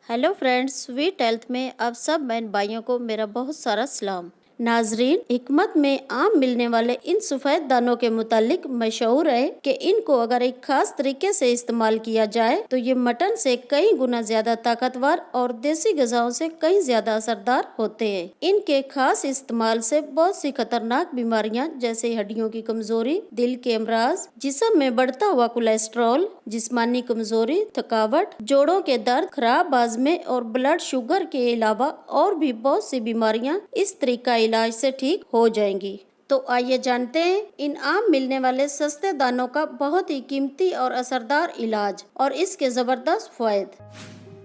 Hello friends, sweet health में आप सब बहन भाइयों को मेरा बहुत सारा सलाम। नाजरीन, हिकमत में आम मिलने वाले इन सफ़ेद दानों के मुतालिक मशहूर है कि इनको अगर एक खास तरीके से इस्तेमाल किया जाए तो ये मटन से कई गुना ज्यादा ताकतवर और देसी ग़िज़ाओं से कई ज्यादा असरदार होते हैं। इनके खास इस्तेमाल से बहुत सी खतरनाक बीमारियां जैसे हड्डियों की कमजोरी, दिल के अमराज, जिस्म में बढ़ता हुआ कोलेस्ट्रॉल, जिस्मानी कमजोरी, थकावट, जोड़ों के दर्द, खराब हाजमे और ब्लड शुगर के अलावा और भी बहुत सी बीमारियां इस तरीका इलाज से ठीक हो जाएंगी। तो आइए जानते हैं इन आम मिलने वाले सस्ते दानों का बहुत ही कीमती और असरदार इलाज और इसके जबरदस्त फायदे।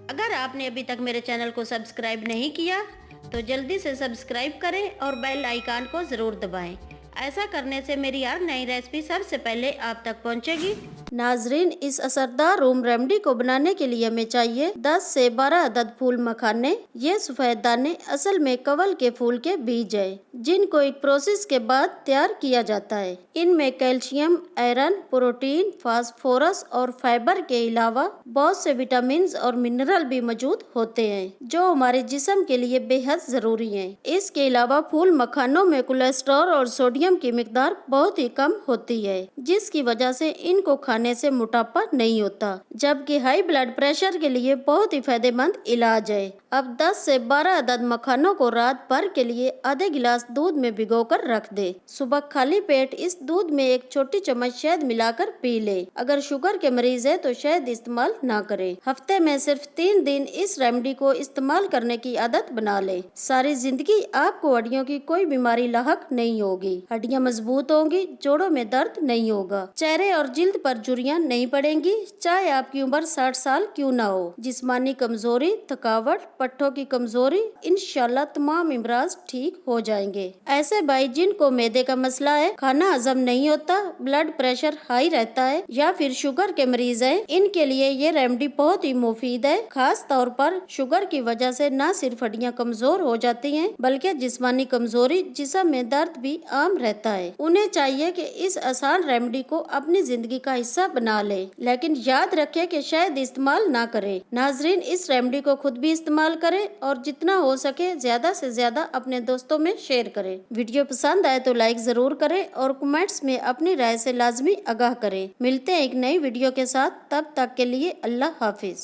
अगर आपने अभी तक मेरे चैनल को सब्सक्राइब नहीं किया तो जल्दी से सब्सक्राइब करें और बेल आइकन को जरूर दबाएं। ऐसा करने से मेरी हर नई रेसिपी सबसे पहले आप तक पहुंचेगी। नाजरीन, इस असरदार होम रेमेडी को बनाने के लिए हमें चाहिए 10 से 12 अदद फूल मखाने। ये सफेद दाने असल में कवल के फूल के बीज है, जिनको एक प्रोसेस के बाद तैयार किया जाता है। इनमें कैल्शियम, आयरन, प्रोटीन, फास्फोरस और फाइबर के अलावा बहुत से विटामिन और मिनरल भी मौजूद होते हैं, जो हमारे जिस्म के लिए बेहद जरूरी है। इसके अलावा फूल मखानों में कोलेस्ट्रॉल और सोडियम की मिकदार बहुत ही कम होती है, जिसकी वजह से इनको खाने से मोटापा नहीं होता, जबकि हाई ब्लड प्रेशर के लिए बहुत ही फायदेमंद इलाज है। अब 10 से 12 अदद मखानों को रात भर के लिए आधे गिलास दूध में भिगोकर रख दे। सुबह खाली पेट इस दूध में एक छोटी चम्मच शहद मिलाकर पी ले। अगर शुगर के मरीज है तो शहद इस्तेमाल ना करे। हफ्ते में सिर्फ 3 दिन इस रेमेडी को इस्तेमाल करने की आदत बना ले। सारी जिंदगी आपको हड्डियों की कोई बीमारी लाहक नहीं होगी। हड्डियां मजबूत होंगी, जोड़ों में दर्द नहीं होगा, चेहरे और जिल्द पर झुर्रियां नहीं पड़ेंगी, चाहे आपकी उम्र 60 साल क्यों ना हो। जिस्मानी कमजोरी, थकावट, पट्टों की कमजोरी, इंशाल्लाह तमाम इमराज ठीक हो जाएंगे। ऐसे भाई जिनको मैदे का मसला है, खाना हजम नहीं होता, ब्लड प्रेशर हाई रहता है या फिर शुगर के मरीज हैं, इनके लिए ये रेमेडी बहुत ही मुफीद है। खास तौर पर शुगर की वजह से न सिर्फ हड्डियां कमजोर हो जाती हैं, बल्कि जिस्मानी कमजोरी, जिस्म में दर्द भी आम रहता है। उन्हें चाहिए कि इस आसान रेमेडी को अपनी जिंदगी का हिस्सा बना ले, लेकिन याद रखें कि शहद इस्तेमाल ना करें। नाजरीन, इस रेमेडी को खुद भी इस्तेमाल करें और जितना हो सके ज्यादा से ज्यादा अपने दोस्तों में शेयर करें। वीडियो पसंद आए तो लाइक जरूर करें और कमेंट्स में अपनी राय से लाजमी आगाह करें। मिलते हैं एक नई वीडियो के साथ, तब तक के लिए अल्लाह हाफिज।